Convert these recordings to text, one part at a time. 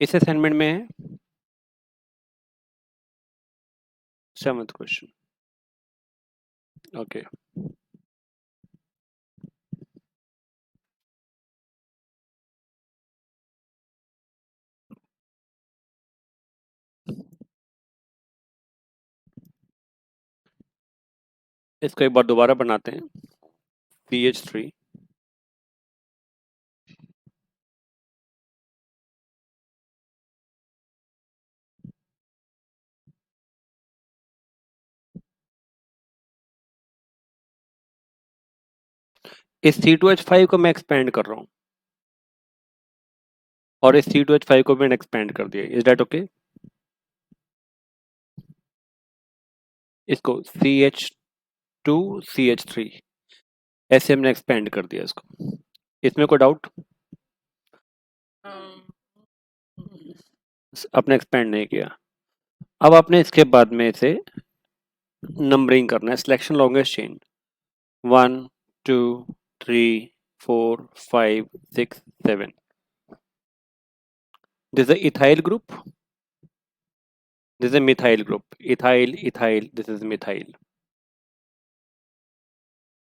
इस असाइनमेंट में है 7th क्वेश्चन। ओके, इसको एक बार दोबारा बनाते हैं। CH3 इस C2H5 को मैं एक्सपेंड कर रहा हूँ और इस C2H5 को मैंने एक्सपेंड कर दिया। Is that okay? इसको CH2CH3 ऐसे हमने एक्सपेंड कर दिया इसको। इसमें कोई डाउट? आपने एक्सपेंड नहीं किया। अब आपने इसके बाद में इसे नंबरिंग करना है। Selection longest chain 1 2 3 4 5 6 7। This is a ethyl group. This is a methyl group. Ethyl, ethyl. This is methyl.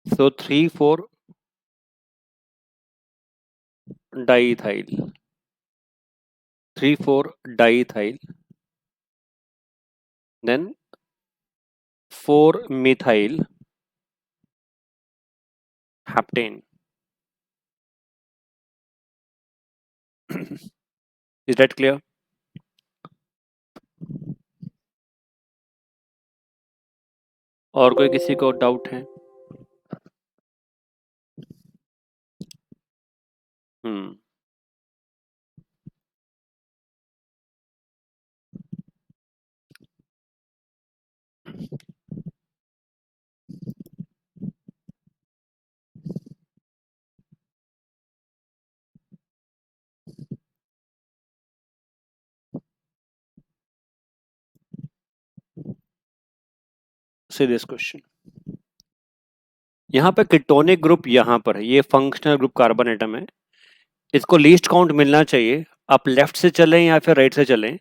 So 3 4 diethyl. 3 4 diethyl. Then 4 methyl heptane. Is that clear? और कोई किसी को डाउट है? हम्म See this question. यहाँ पे ketonic group यहाँ पर है। ये फंक्शनल ग्रुप कार्बन एटम है। इसको लीस्ट काउंट मिलना चाहिए। आप लेफ्ट से चलें या फिर राइट से चलें,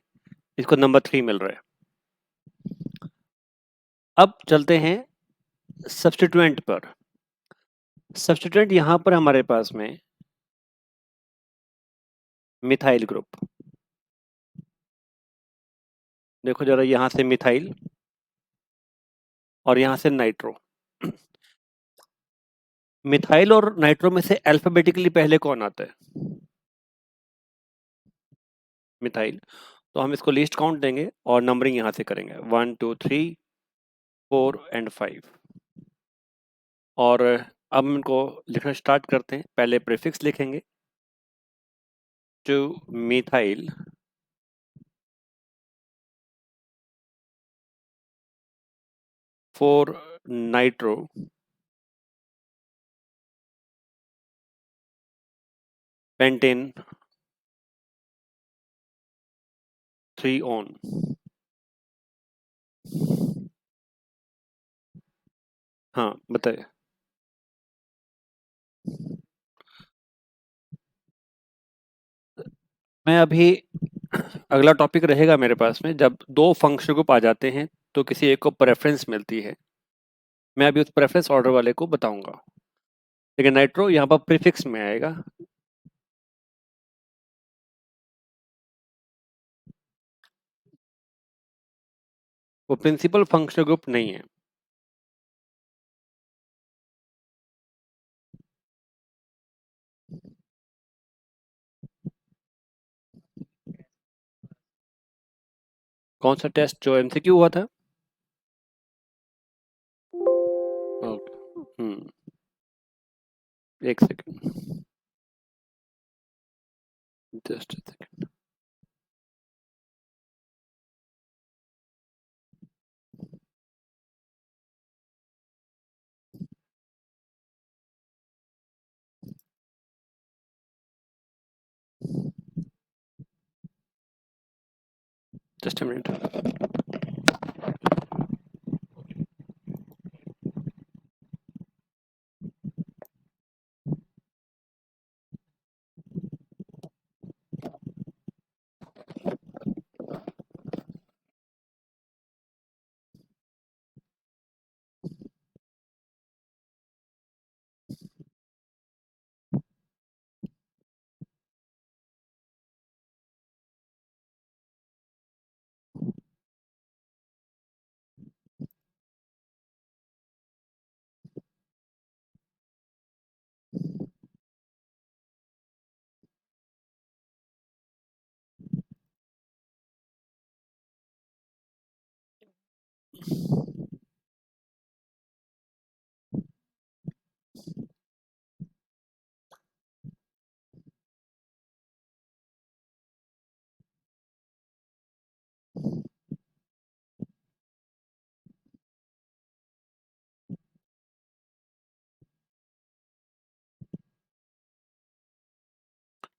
इसको नंबर 3 मिल रहा है। अब चलते हैं सब्स्टिट्यूएंट पर। सब्स्टिट्यूएंट यहां पर हमारे पास में मिथाइल ग्रुप। देखो जरा, यहां से मिथाइल और यहां से नाइट्रो। मिथाइल और नाइट्रो में से अल्फाबेटिकली पहले कौन आता है? मिथाइल। तो हम इसको लिस्ट काउंट देंगे और नंबरिंग यहां से करेंगे 1 2 3 4 एंड 5। और अब हम इनको लिखना स्टार्ट करते हैं। पहले प्रीफिक्स लिखेंगे two methyl, 4 nitro, pentane, 3 on. हाँ बताइए। मैं अभी अगला टॉपिक रहेगा मेरे पास में, जब दो फंक्शन ग्रुप आ जाते हैं तो किसी एक को प्रेफरेंस मिलती है। मैं अभी उस प्रेफरेंस ऑर्डर वाले को बताऊंगा, लेकिन नाइट्रो यहाँ पर प्रीफिक्स में आएगा। वो प्रिंसिपल फंक्शनल ग्रुप नहीं है। कौन सा टेस्ट जो MCQ हुआ था? ओके, एक second, just second. Just a minute.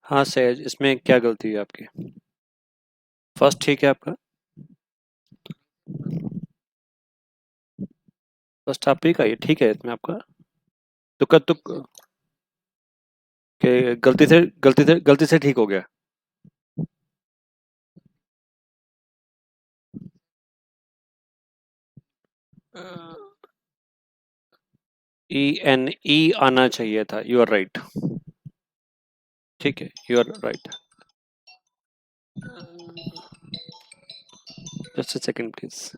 हाँ सहज, इसमें क्या गलती है आपकी? फर्स्ट ठीक है आपका, फर्स्ट आप ही का ये ठीक है इसमें आपका। तुक्का तुक के गलती से ठीक हो गया। E आना चाहिए था, यू आर राइट। ठीक है, you are right. Just a second please.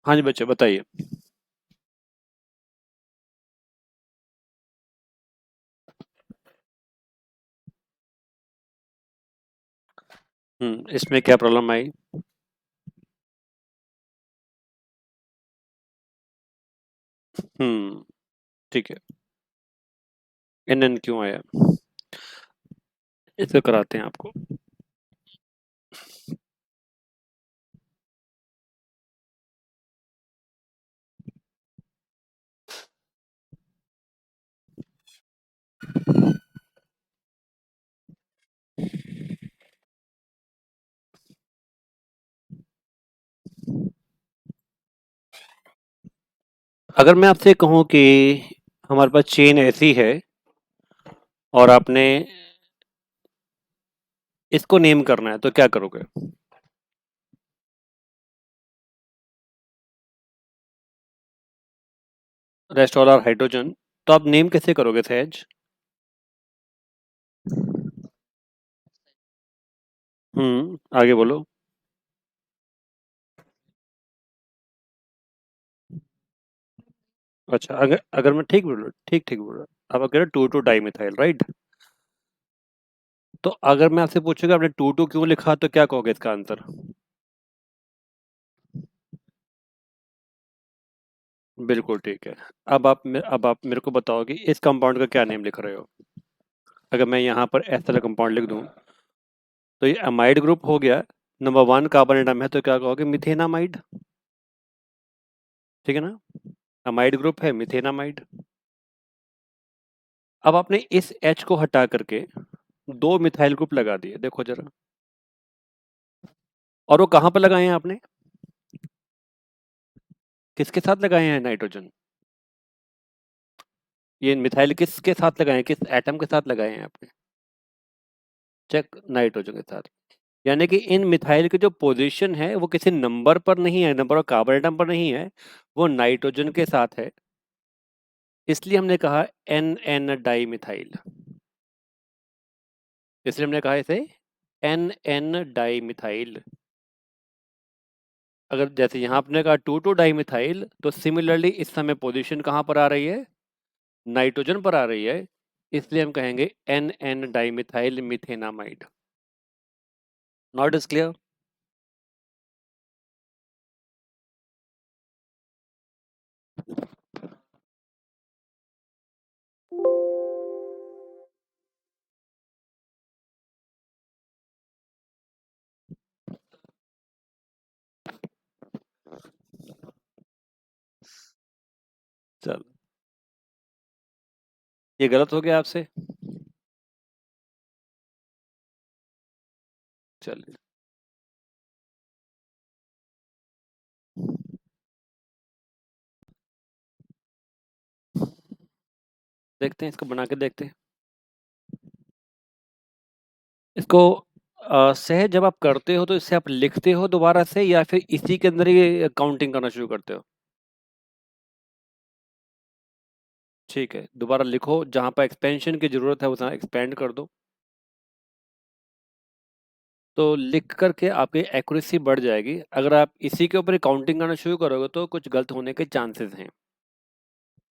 हाँ जी बच्चे बताइए। इसमें क्या प्रॉब्लम आई? ठीक है। एन क्यों आया? इसको कराते हैं आपको। अगर मैं आपसे कहूँ कि हमारे पास चेन ऐसी है और आपने इसको नेम करना है तो क्या करोगे? Rest all are hydrogen. तो आप नेम कैसे करोगे सहज? आगे बोलो। अच्छा, अगर अगर मैं ठीक ठीक बोल रहा, आप कह रहे two two dimethyl right? तो अगर मैं आपसे पूछूंगा आपने टू टू क्यों लिखा तो क्या कहोगे इसका आंसर? बिल्कुल ठीक है। अब आप मेरे को बताओ कि इस कंपाउंड का क्या नेम लिख रहे हो? अगर मैं यहाँ पर ऐसा वाला कंपाउंड लिख दूं तो ये अमाइड ग्रुप हो गया। नंबर वन कार्बन एटम है तो क्या कहोगे? मिथेनामाइड। ठीक है ना? अमाइड ग्रुप है मिथेनामाइड। अब आपने इस H को हटा करके दो मिथाइल ग्रुप लगा दिए, देखो जरा। और वो कहाँ पर लगाए हैं आपने? किसके साथ लगाए हैं नाइट्रोजन? ये मिथाइल किसके साथ लगाए हैं, किस एटम के साथ लगाए हैं आपने? चेक, नाइट्रोजन के साथ। यानी कि इन मिथाइल की जो पोजीशन है वो किसी नंबर पर नहीं है, नंबर ऑफ कार्बन एटम पर नहीं है, वो नाइट्रोजन के साथ है। इसलिए हमने कहा एन एन डाई मिथाइल। इसलिए हमने कहा इसे एन एन डाई मिथाइल। अगर जैसे यहाँ आपने कहा टू टू डाई मिथाइल तो सिमिलरली इस समय पोजीशन कहाँ पर आ रही है? नाइट्रोजन पर आ रही है। इसलिए हम कहेंगे N N di methyl methanamide. Not is clear? चल, ये गलत हो गया आपसे। चलिए देखते हैं, इसको बना के देखते हैं। इसको सहज जब आप करते हो तो इससे आप लिखते हो दोबारा से या फिर इसी के अंदर ही काउंटिंग करना शुरू करते हो? ठीक है, दोबारा लिखो, जहाँ पर एक्सपेंशन की ज़रूरत है वहाँ एक्सपेंड कर दो। तो लिख करके आपकी एक्यूरेसी बढ़ जाएगी। अगर आप इसी के ऊपर काउंटिंग करना शुरू करोगे तो कुछ गलत होने के चांसेस हैं,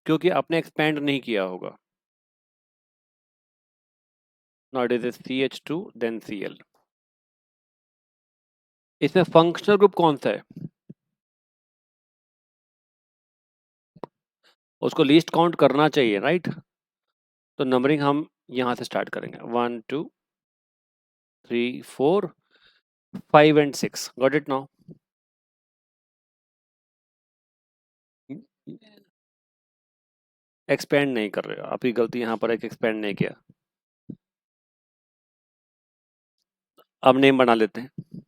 क्योंकि आपने एक्सपेंड नहीं किया होगा। Now it is CH2 then Cl। इसमें फंक्शनल ग्रुप कौन सा है? उसको लीस्ट काउंट करना चाहिए, राइट? तो नंबरिंग हम यहाँ से स्टार्ट करेंगे, 1 2 3 4 5 and 6। Got it now? Expand नहीं कर रहे हो, आपकी गलती यहाँ पर है कि एक्सपेंड नहीं किया। अब नेम बना लेते हैं।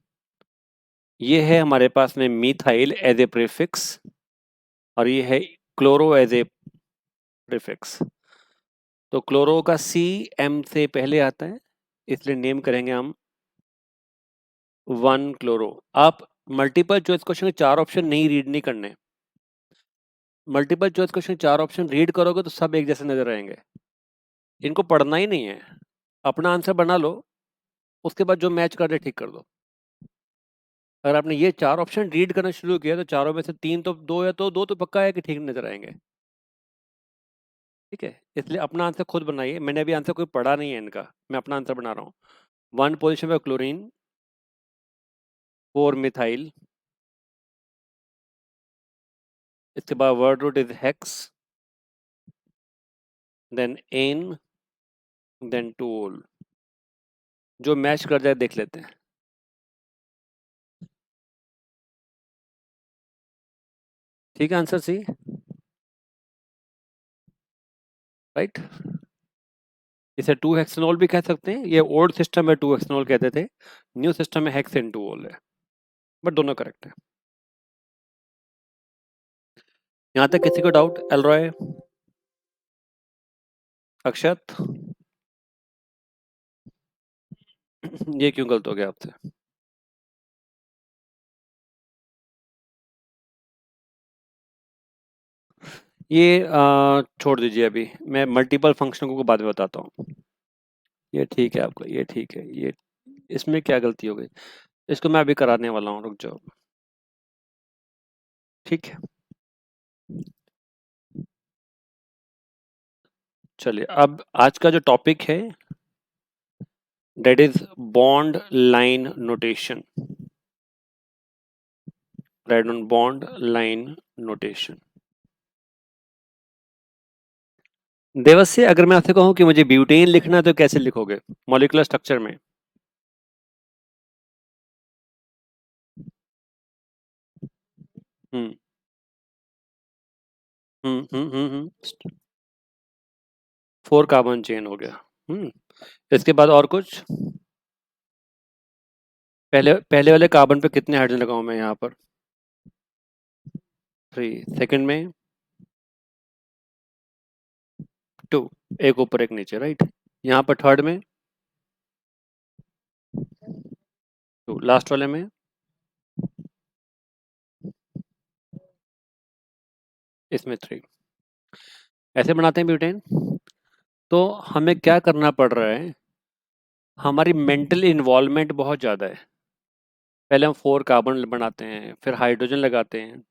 ये है हमारे पास में मिथाइल एज ए प्रीफिक्स और ये है क्लोरो एज ए प्रीफिक्स। तो क्लोरो का CM से पहले आता है, इसलिए नेम करेंगे हम 1 क्लोरो। आप मल्टीपल चॉइस क्वेश्चन के 4 ऑप्शन नहीं रीड नहीं करने। Multiple choice question 4 option read करोगे तो सब एक जैसे नजर आएंगे, इनको पढ़ना ही नहीं है। अपना आंसर बना लो, उसके बाद जो मैच कर दे ठीक कर दो। अगर आपने ये 4 ऑप्शन रीड करना शुरू किया तो चारों में से 3 तो, 2 या तो 2 तो पक्का है कि ठीक नजर आएंगे। ठीक है, इसलिए अपना आंसर खुद बनाइए। मैंने अभी आंसर कोई पढ़ा नहीं है इनका, मैं अपना आंसर बना रहा हूँ। 1 पोजिशन पे क्लोरीन, 4 मिथाइल, इसके बाद word root is hex, then ene, then टोल। जो मैच कर जाए देख लेते हैं। ठीक है, आंसर सी, राइट। इसे 2 हेक्सेनॉल भी कह सकते हैं। ये ओल्ड सिस्टम में 2 हेक्सेनॉल कहते थे, न्यू सिस्टम में हेक्स एंड टोल है, बट दोनों करेक्ट है। यहाँ तक किसी को डाउट? एलरॉय, अक्षत, ये क्यों गलत हो गया आपसे? ये छोड़ दीजिए, अभी मैं मल्टीपल फंक्शनों को बाद में बताता हूँ। ये ठीक है आपका, ये ठीक है। ये इसमें क्या गलती हो गई, इसको मैं अभी कराने वाला हूँ, रुक जाओ। ठीक है, चलिए अब आज का जो टॉपिक है that is bond line notation. Right on bond line notation. देवस्य, अगर मैं आपसे कहूं कि मुझे ब्यूटेन लिखना है तो कैसे लिखोगे मॉलिक्यूलर स्ट्रक्चर में? हम्म 4 कार्बन चेन हो गया। इसके बाद और कुछ? पहले पहले वाले कार्बन पे कितने हाइड्रोजन लगाऊं मैं यहाँ पर? 3। सेकंड में 2, एक ऊपर एक नीचे, राइट। यहाँ पर थर्ड में 2, लास्ट वाले में इसमें 3। ऐसे बनाते हैं ब्यूटेन। तो हमें क्या करना पड़ रहा है, हमारी मेंटल इन्वॉल्वमेंट बहुत ज़्यादा है। पहले हम 4 कार्बन बनाते हैं, फिर हाइड्रोजन लगाते हैं,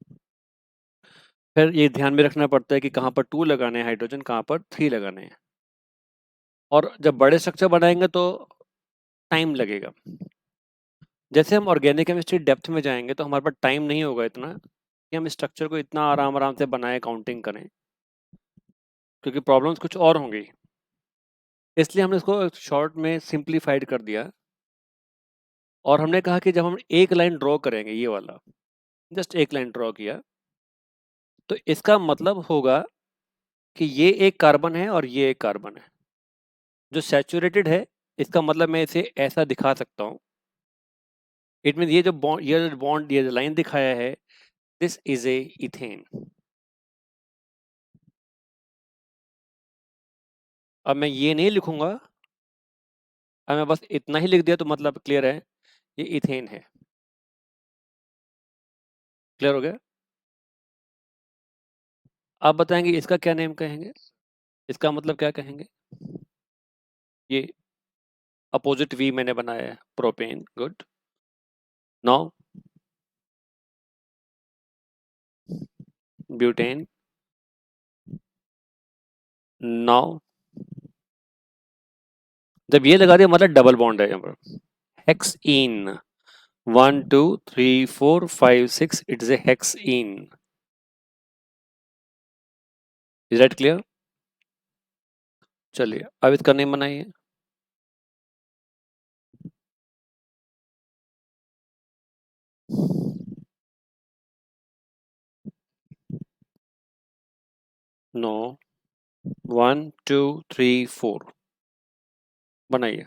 फिर ये ध्यान में रखना पड़ता है कि कहाँ पर 2 लगाने हैं हाइड्रोजन, कहाँ पर 3 लगाने हैं। और जब बड़े स्ट्रक्चर बनाएंगे तो टाइम लगेगा। जैसे हम ऑर्गेनिक केमिस्ट्री डेप्थ में जाएंगे तो हमारे पास टाइम नहीं होगा इतना कि हम स्ट्रक्चर को इतना आराम आराम से बनाए, काउंटिंग करें, क्योंकि प्रॉब्लम्स कुछ और होंगी। इसलिए हमने इसको शॉर्ट में सिंप्लीफाइड कर दिया और हमने कहा कि जब हम एक लाइन ड्रॉ करेंगे, ये वाला जस्ट एक लाइन ड्रॉ किया, तो इसका मतलब होगा कि ये एक कार्बन है और ये एक कार्बन है जो सैचुरेटेड है। इसका मतलब मैं इसे ऐसा दिखा सकता हूँ। इट मीन ये जो लाइन दिखाया है, दिस इज ए इथेन। अब मैं ये नहीं लिखूंगा, अब मैं बस इतना ही लिख दिया तो मतलब क्लियर है, ये इथेन है। क्लियर हो गया? आप बताएंगे इसका क्या नेम कहेंगे? इसका मतलब क्या कहेंगे? ये अपोजिट वी मैंने बनाया है, propane, good. Now butane, now जब ये लगा दिया मतलब डबल बॉन्ड है यहाँ पर। Hexyne, 1 2 3 4 5 6, it's a hexyne. Is that clear? चलिए अब इसका नेम बनाइए। नो, 1 2 3 4 बनाइए।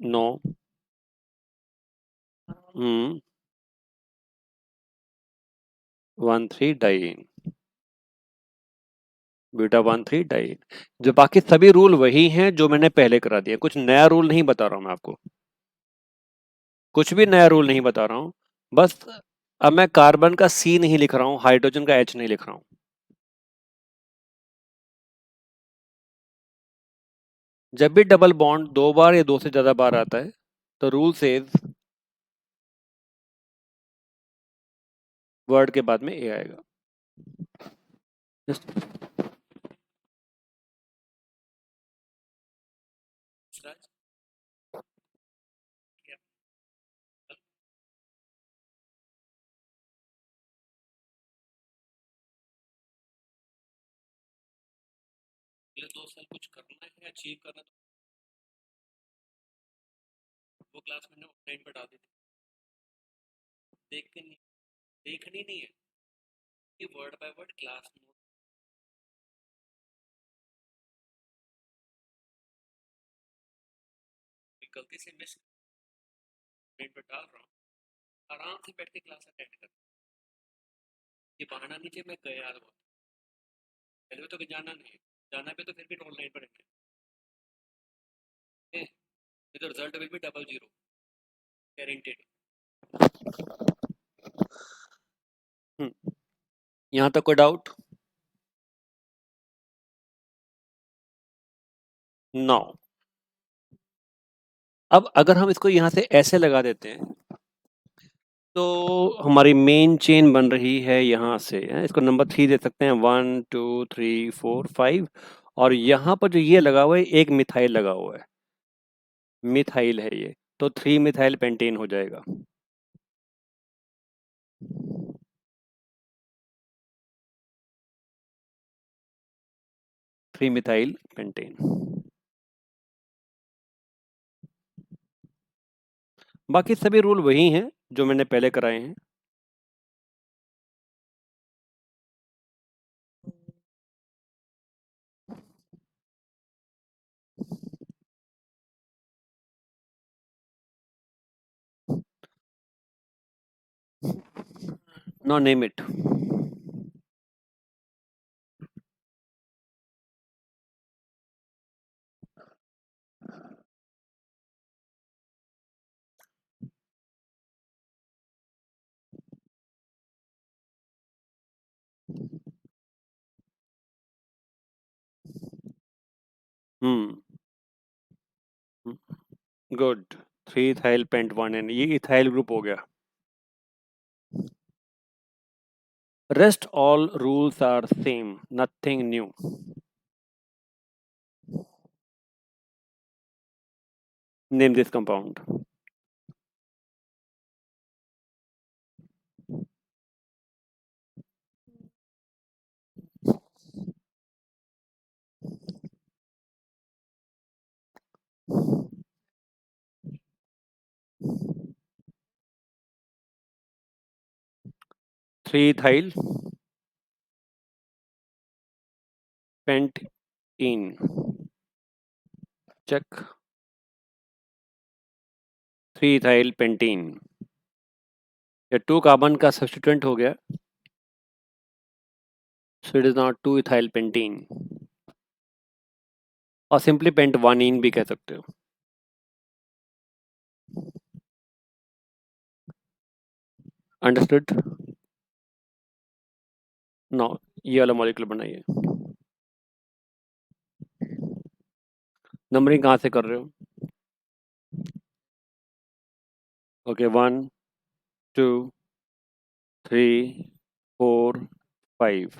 No, 1 3 diene, beta 1 3 diene. जो बाकी सभी रूल वही हैं जो मैंने पहले करा दिया, कुछ नया रूल नहीं बता रहा हूं मैं आपको, कुछ भी नया रूल नहीं बता रहा हूं। बस अब मैं कार्बन का सी नहीं लिख रहा हूं, हाइड्रोजन का एच नहीं लिख रहा हूं। जब भी डबल बॉन्ड दो बार या दो से ज्यादा बार आता है तो रूल सेज वर्ड के बाद में ए आएगा। Just- अगले 2 साल कुछ करना है, अचीव करना है, तो वो क्लास मैंने ऑनलाइन पे डाल दी थी, देख के नहीं, देखनी नहीं है कि word by word class note. गलती से मिस ऑनलाइन पे डाल रहा हूँ, आराम से बैठ के क्लास अटेंड कर। ये बहाना नहीं चाहिए मैं गया यार बहुत, पहले तो जाना नहीं है, जाना पे तो फिर भी ऑनलाइन पढ़ेंगे, तो result will be double zero, guaranteed. यहाँ तक कोई डाउट? नो। अब अगर हम इसको यहाँ से ऐसे लगा देते हैं तो हमारी मेन चेन बन रही है यहाँ से, इसको नंबर 3 दे सकते हैं, 1 2 3 4 5, और यहाँ पर जो ये लगा हुआ है एक मिथाइल लगा हुआ है, मिथाइल है ये, तो 3 मिथाइल पेंटेन हो जाएगा। 3 मिथाइल पेंटेन। बाकी सभी रूल वही हैं जो मैंने पहले कराए हैं। No name it. Good. 3 ethyl pent 1 ene, ये इथाइल ग्रुप हो गया। Rest all rules are same, nothing new. Name this compound. Three ethyl pentene. Check. 3 ethyl pentene. ये 2 कार्बन का सब्स्टिट्यूएंट हो गया, so it is not 2 ethyl pentene, और simply paint 1 भी कह सकते हो। अंडरस्टूड? नो, ये वाला मॉलिक्यूल बनाइए। नंबरिंग कहाँ से कर रहे हो? ओके, 1 2 3 4 5।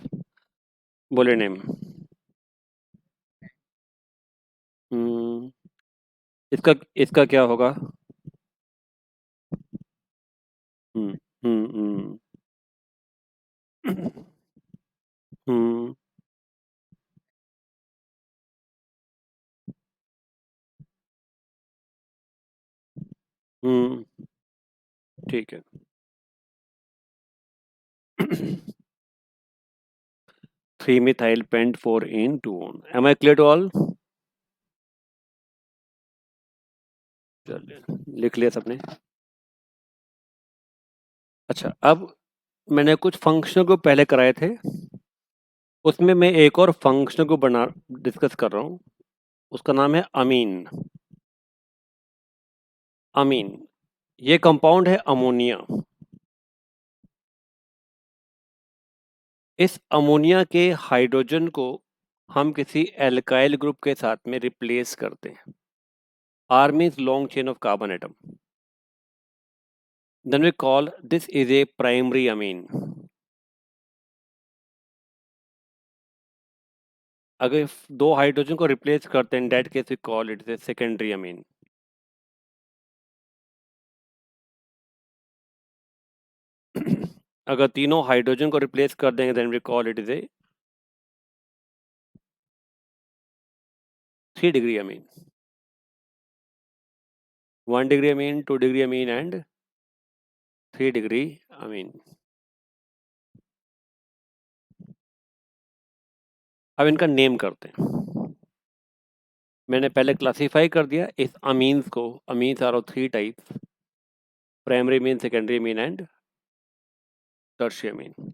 बोले नेम। हम्म, इसका इसका क्या होगा? हम्म हम्म हम्म हम्म हम्म, ठीक है। 3 methyl pent 4 in 2 on। Am I clear to all? चलिए, लिख लिया सबने। अच्छा, अब मैंने कुछ फंक्शनों को पहले कराए थे, उसमें मैं एक और फंक्शन को बना डिस्कस कर रहा हूँ। उसका नाम है अमीन। अमीन, ये कंपाउंड है अमोनिया। इस अमोनिया के हाइड्रोजन को हम किसी एल्काइल ग्रुप के साथ में रिप्लेस करते हैं। R means long chain of carbon atom. Then we call this is a primary amine. अगर दो हाइड्रोजन को रिप्लेस करते हैं, in that case we call it a secondary amine. अगर तीनों हाइड्रोजन को रिप्लेस कर देंगे, then we call it is a 3 degree amine. 1 degree amine, 2 degree amine and 3 degree amine. अब इनका नेम करते हैं। मैंने पहले क्लासिफाई कर दिया इस अमीन्स को। Amines are of 3 types: primary amine, secondary amine and tertiary amine.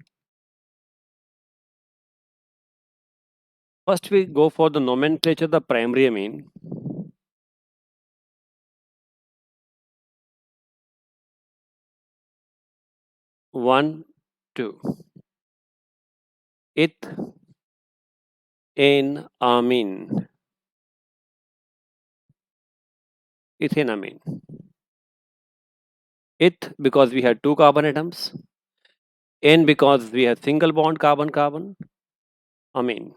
First we go for the nomenclature, the primary amine. One, two. Eth, ane, amine. Ethanamine. Eth because we had two carbon atoms. Ane because we have single bond carbon-carbon. Amine.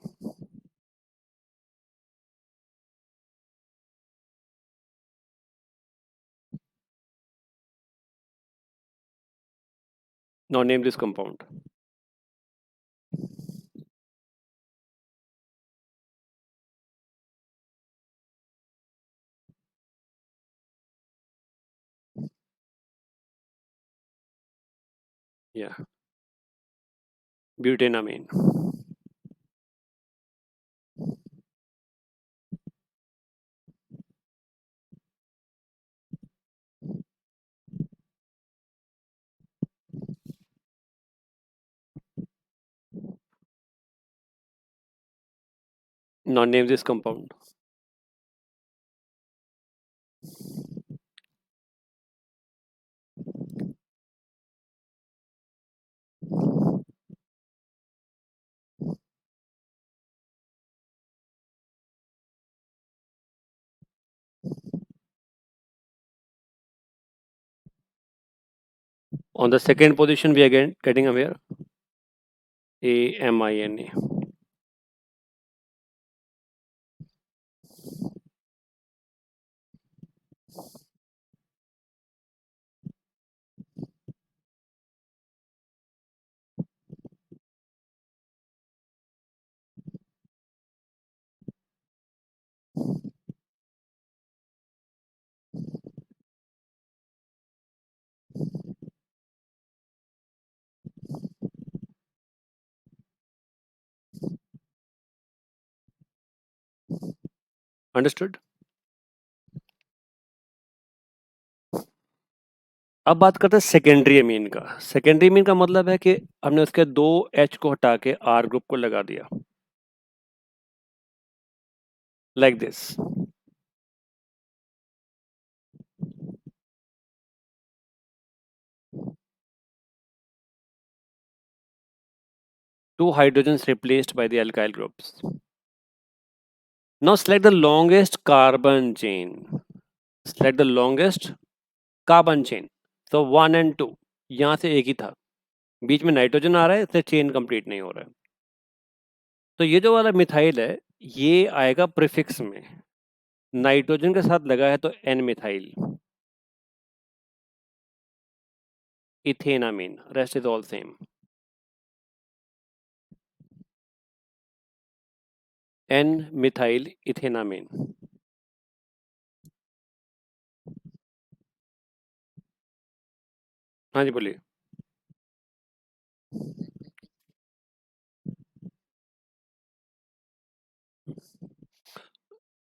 Now name this compound. Yeah. Butanamine. Now name this compound. On the second position, we are getting aware. Amine. Understood? अब बात करते हैं secondary amine का। Secondary amine का मतलब है कि हमने उसके 2 H को हटा के R ग्रुप को लगा दिया, like this. 2 hydrogens replaced by the alkyl groups. Now select the longest carbon chain. Select the longest carbon chain. So 1 and 2 यहाँ से एक ही था, बीच में नाइट्रोजन आ रहा है, इसलिए चेन कंप्लीट नहीं हो रहा है। तो ये जो वाला मिथाइल है, ये आएगा प्रीफिक्स में, नाइट्रोजन के साथ लगा है तो N methyl, ethanamine, rest is all same. N methyl ethanamine. हाँ जी, बोलिए।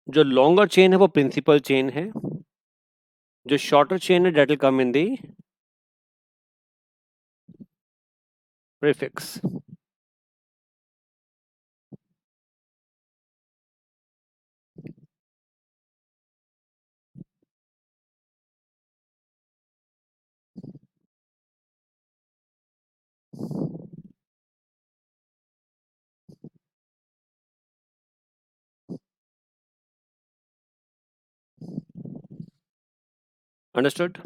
जो लॉन्गर चेन है वो प्रिंसिपल चेन है, जो शॉर्टर चेन है that will come in the prefix. Understood?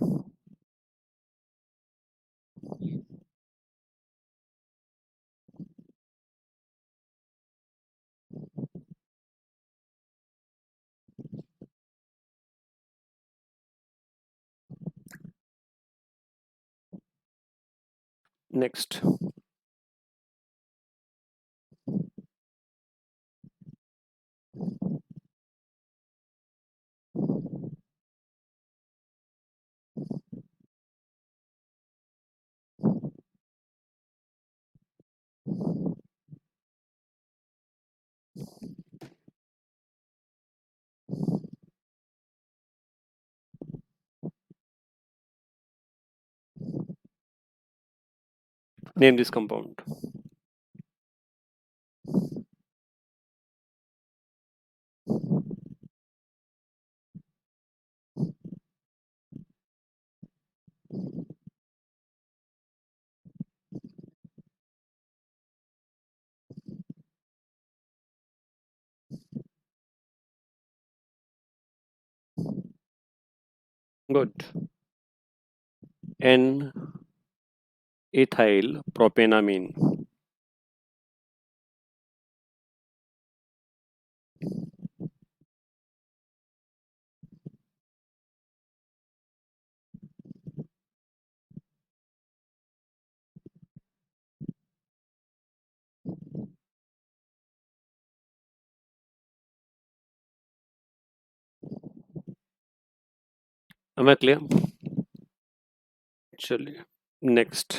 Next. Name this compound. Good. N ethyl propanamine. Am I clear? चलिए next.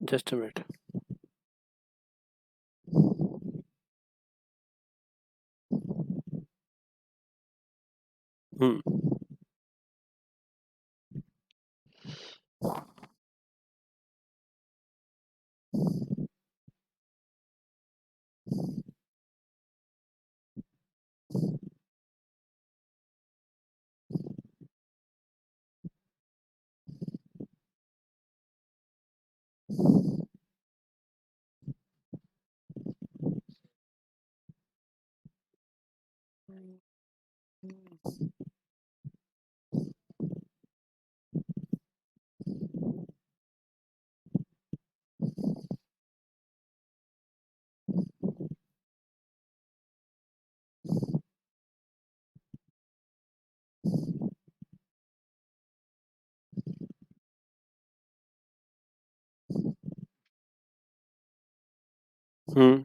Just a minute. Hmm. Hmm.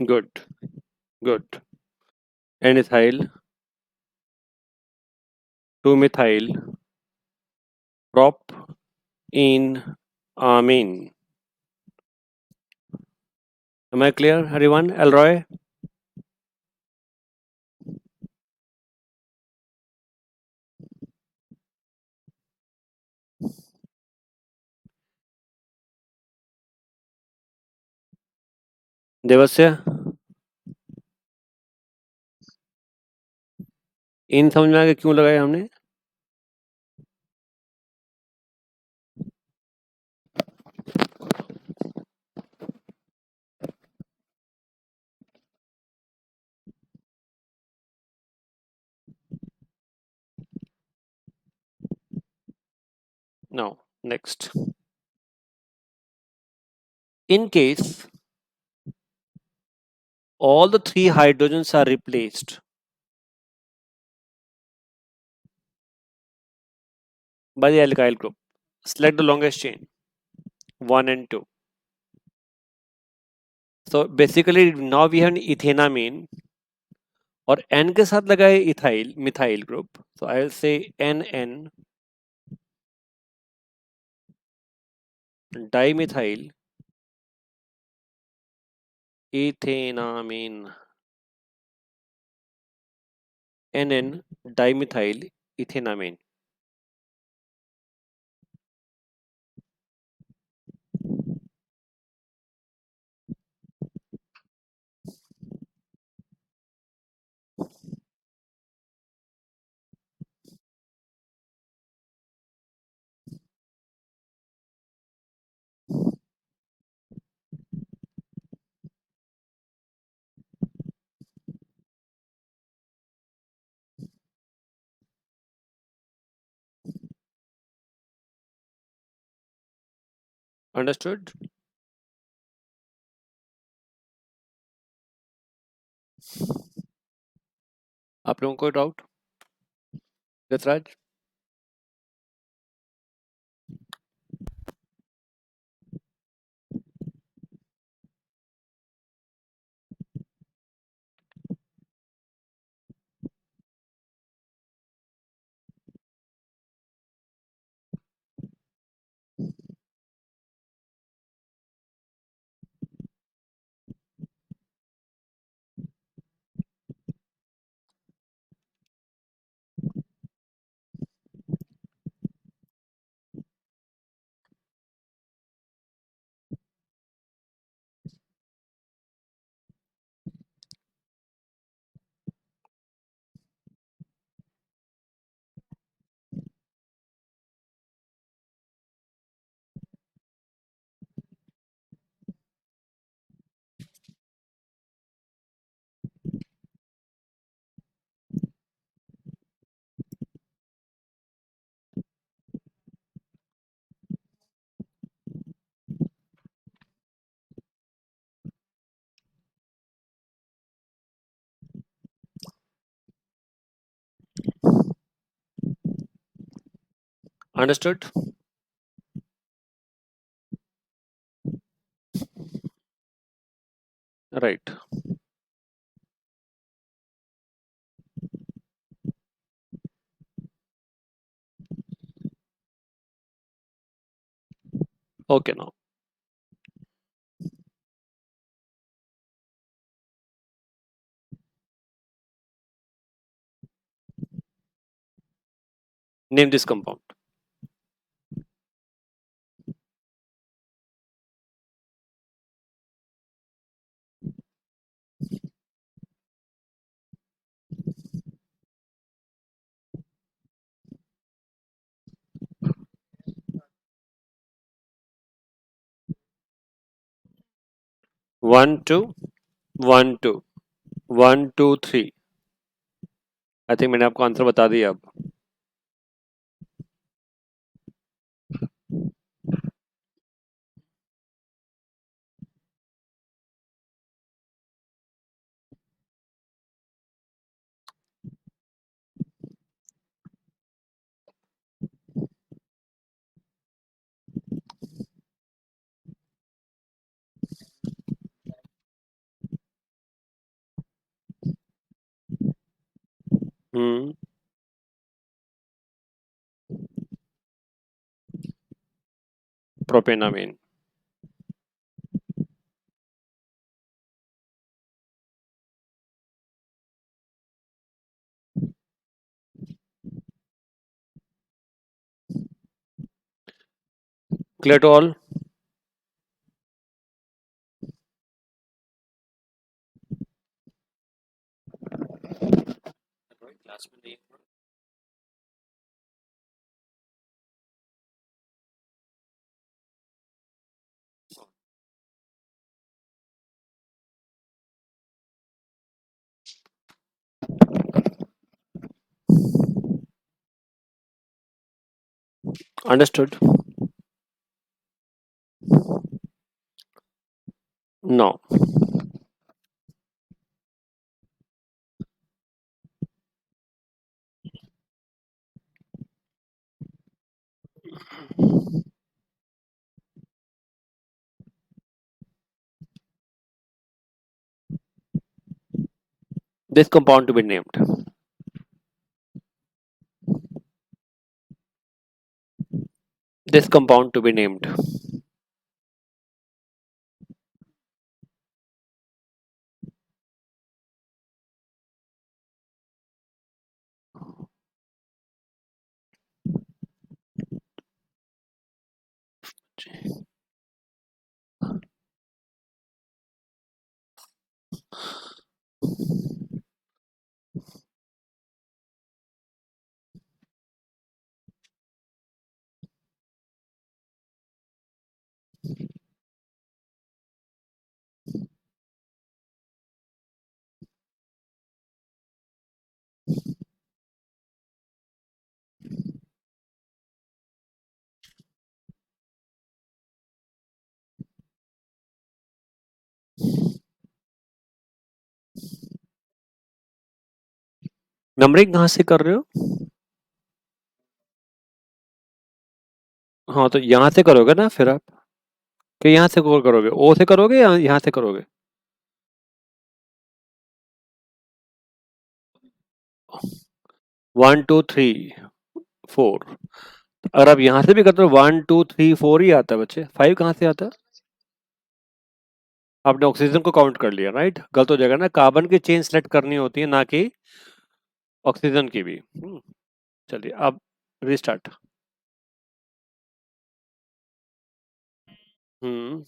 Good good. N ethyl 2 methyl prop in amine। Am I clear, everyone? Elroy? देवस्य? इन समझ में आ गया क्यों लगाया हमने? Now, next. In case all the three hydrogens are replaced by the alkyl group, select the longest chain, 1 and 2. So basically now we have ethanamine और N के साथ लगाए ethyl methyl group. So I will say NN dimethyl ethanamine. NN dimethyl ethanamine. Understood? आप लोगों को doubt? गतराज? Understood? Right. Okay now. Name this compound. One, two, one, two, one, two, three. I think मैंने आपको answer बता दिया अब. 'प्रोपेनामीन'. Clear to all? Understood? No. This compound to be named. This compound to be named. Numbering कहाँ से कर रहे हो? हाँ, तो यहाँ से करोगे ना फिर आप, कि यहाँ से करोगे, ओ से करोगे या यहाँ से करोगे? One two three four. अगर आप यहाँ से भी करते हो 1 2 3 4 ही आता है बच्चे, 5 कहाँ से आता है? आपने ऑक्सीजन को काउंट कर लिया, राइट? गलत हो जाएगा ना, कार्बन की चेन सेलेक्ट करनी होती है ना कि ऑक्सीजन की भी। चलिए अब restart. Hmm.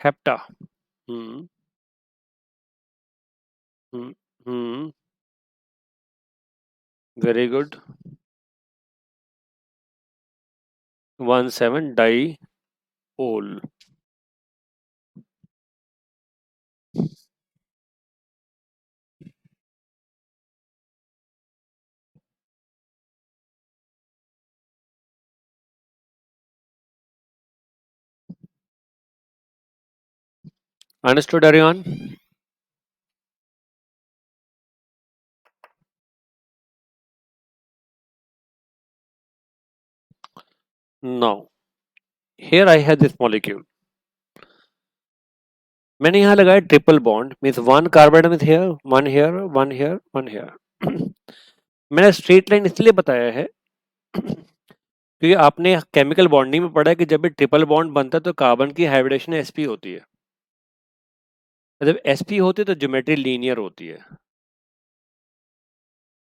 Hepta. Hmm. Hmm. Hmm. Very good. 17 di ol. Understood everyone? Now here I have this molecule. मैंने यहाँ लगाया triple bond, means one carbon is here, one here, one here, one here. मैंने straight line इसलिए बताया है क्योंकि आपने chemical bonding में पढ़ा है कि जब भी ट्रिपल बॉन्ड बनता है तो कार्बन की हाइब्रिडेशन sp होती है। जब sp होती है तो ज्योमेट्री लीनियर होती है।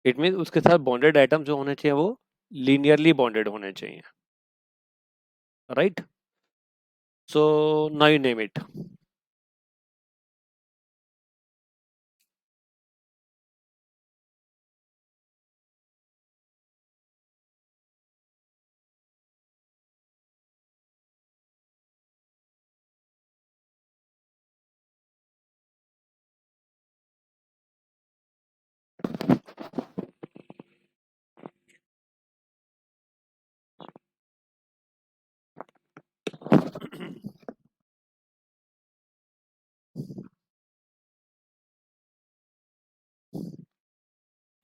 इट मीन उसके साथ बॉन्डेड आइटम जो होने चाहिए वो लीनियरली बॉन्डेड होने चाहिए, right? So now you name it.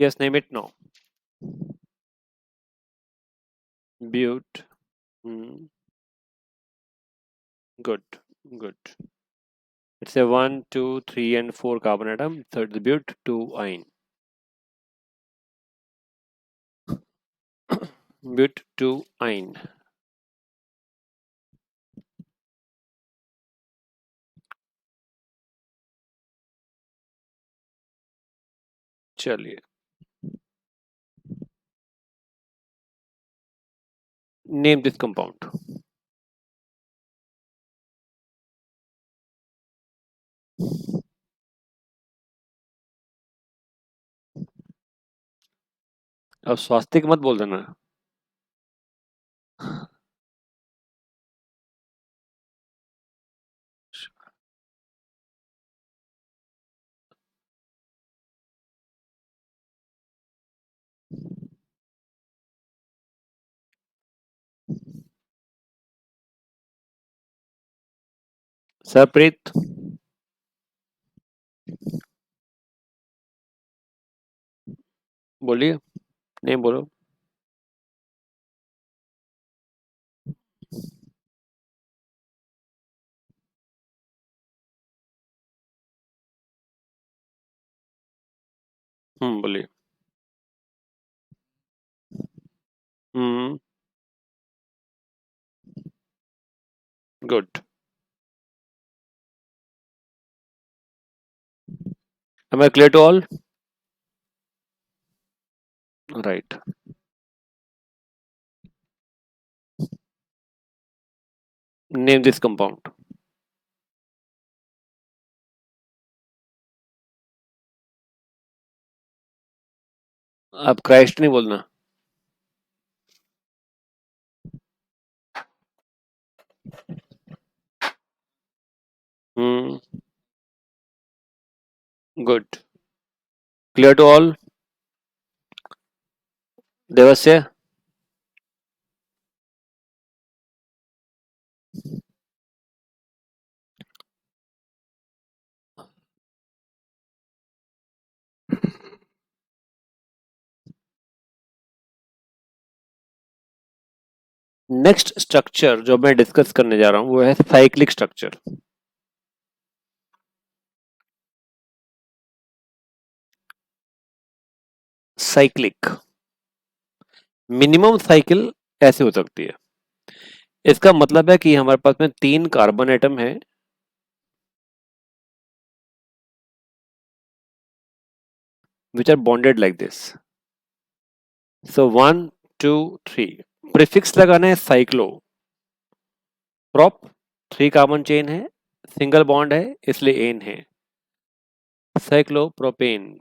Yes, name it now. But. Good, good. It's a 1 2 3 and 4 carbon atom, third the but 2 but 2 चलिए, नेम दिस कंपाउंड। अब स्वास्तिक मत बोल देना। सरप्रीत, बोलिए, नेम बोलो। बोलिए। हम्म, good. Am I clear to all? Right. Name this compound. अब क्राइस्ट नहीं बोलना। Hmm, good. Clear to all? Devasya, next structure जो मैं डिस्कस करने जा रहा हूं वो है cyclic structure. Cyclic minimum cycle ऐसे हो सकती है। इसका मतलब है कि हमारे पास में 3 कार्बन एटम है, which are bonded like this. So 1 2 3 prefix लगाना है साइक्लो। प्रॉप 3 कार्बन चेन है, सिंगल बॉन्ड है, इसलिए एन है। Cyclopropane.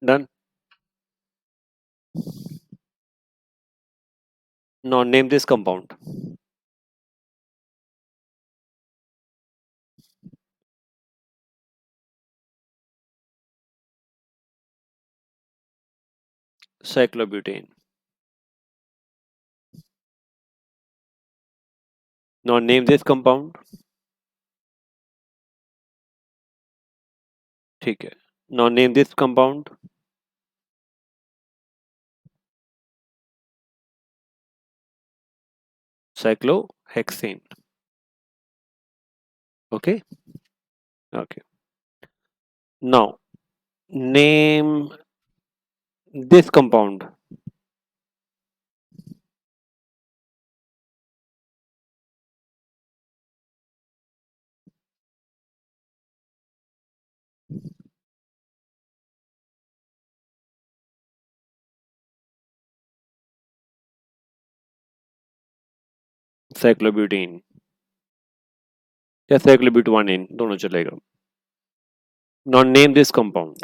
Done. Now name this compound. Cyclobutane. Now name this compound. ठीक है। Now name this compound. Cyclohexane. Okay. Okay. Now name this compound. Cyclobutane या cyclobutanane दोनों चलेगा। Now name this compound.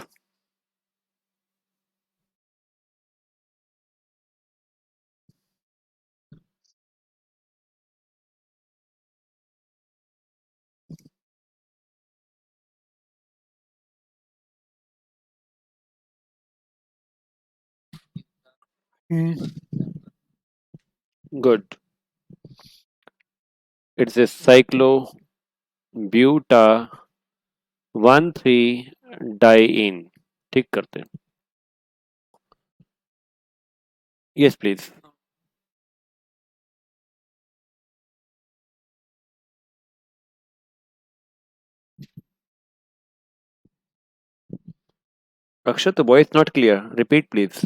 Good. It's a cyclobuta 1,3-diene. ठीक करते हैं। Yes, please. Akshat, the voice not clear. Repeat, please.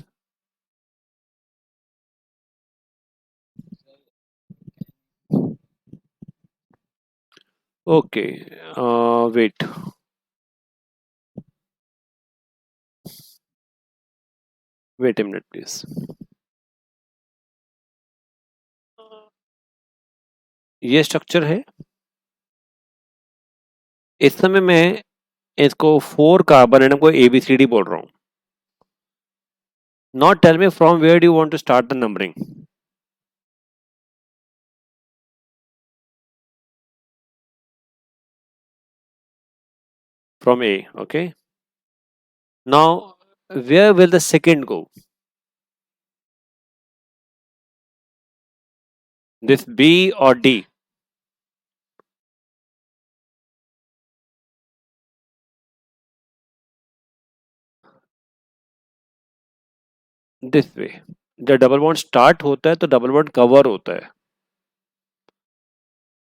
Okay. Wait. Wait a minute, please. ये structure है. इस समय मैं इसको 4 कार्बन एटम को ABCD बोल रहा हूँ. Now tell me from where do you want to start the numbering? From A, okay. Now, where will the second go? This B or D? This way. जब डबल बॉन्ड स्टार्ट होता है तो double bond cover होता है.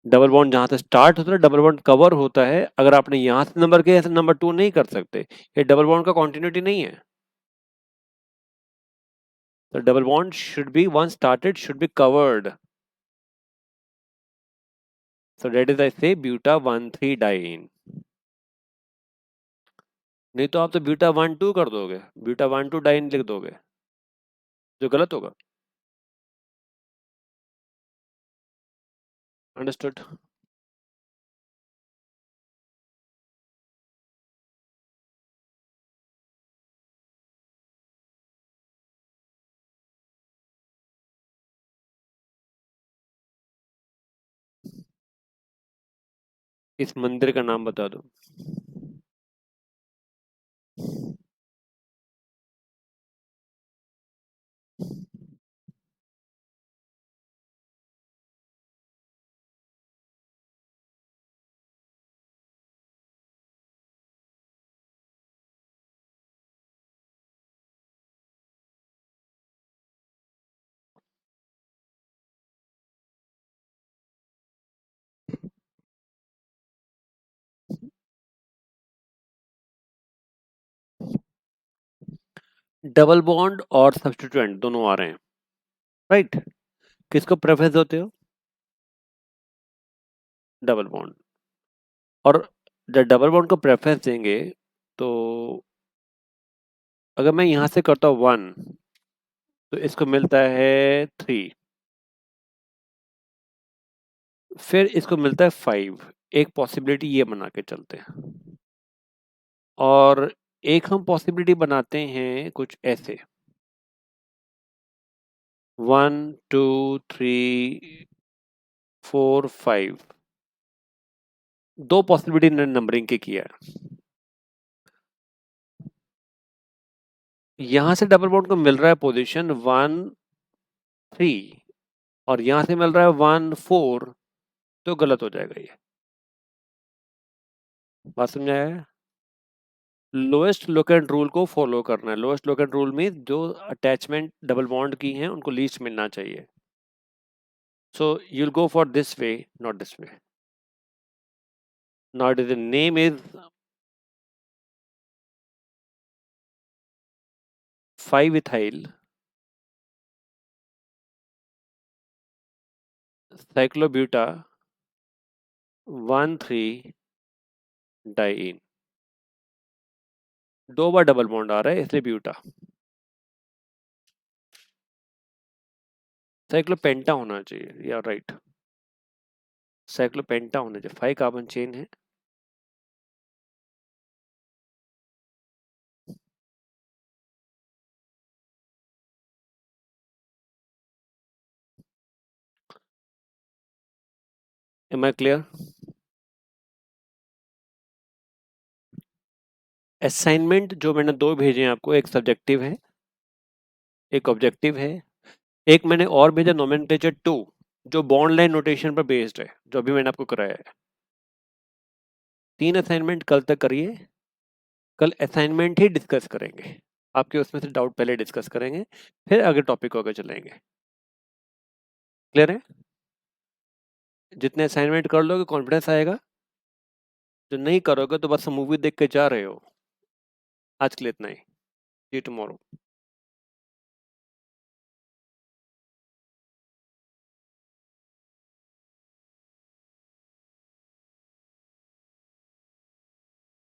Double bond जहां से start होता है डबल बॉन्ड कवर होता है. अगर आपने यहां से नंबर किया ऐसे नंबर 2 नहीं कर सकते. ये डबल बॉन्ड का कॉन्टिन्यूटी नहीं है. The double bond should be once started should be covered. So that is I say buta 1,3-diene. नहीं तो आप तो ब्यूटा 1,2 कर दोगे. ब्यूटा 1,2-डाइन लिख दोगे जो गलत होगा. अंडरस्टूड. इस मंदिर का नाम बता दो. डबल बॉन्ड और सब्स्टिट्यूएंट दोनों आ रहे हैं. राइट. किसको प्रेफरेंस देते हो? Double bond. और जब डबल बॉन्ड को प्रेफरेंस देंगे तो अगर मैं यहां से करता हूं 1 तो इसको मिलता है 3. फिर इसको मिलता है 5. एक पॉसिबिलिटी ये बना के चलते हैं. और एक हम पॉसिबिलिटी बनाते हैं कुछ ऐसे. 1 2 3 4 5. दो पॉसिबिलिटी नंबरिंग के किया है. यहां से डबल बॉन्ड को मिल रहा है पोजीशन 1 3 और यहां से मिल रहा है 1 4. तो गलत हो जाएगा ये. बात समझाया है? लोएस्ट लोकेंट रूल को फॉलो करना है. लोएस्ट लोकेंट रूल में जो अटैचमेंट डबल बॉन्ड की हैं उनको लीस्ट मिलना चाहिए. So you'll go for this way, not this way. Now the name is 5-ethyl cyclobuta 1,3-diene. 2 बार डबल बॉन्ड आ रहा है इसलिए ब्यूटा. साइक्लोपेंटा होना चाहिए. या राइट. साइक्लोपेंटा होना चाहिए. 5 कार्बन चेन है. Am I clear? असाइनमेंट जो मैंने 2 भेजे हैं आपको, एक सब्जेक्टिव है, एक ऑब्जेक्टिव है. एक मैंने और भेजा नोमेनक्लेचर 2 जो बॉन्ड लाइन नोटेशन पर बेस्ड है, जो अभी मैंने आपको कराया है. 3 असाइनमेंट कल तक करिए. कल असाइनमेंट ही डिस्कस करेंगे. आपके उसमें से डाउट पहले डिस्कस करेंगे, फिर आगे टॉपिक को आगे चलेंगे. क्लियर है? जितने असाइनमेंट कर लोगे कॉन्फिडेंस आएगा. जो नहीं करोगे तो बस मूवी देख के जा रहे हो. आज के लिए इतना ही. See you tomorrow.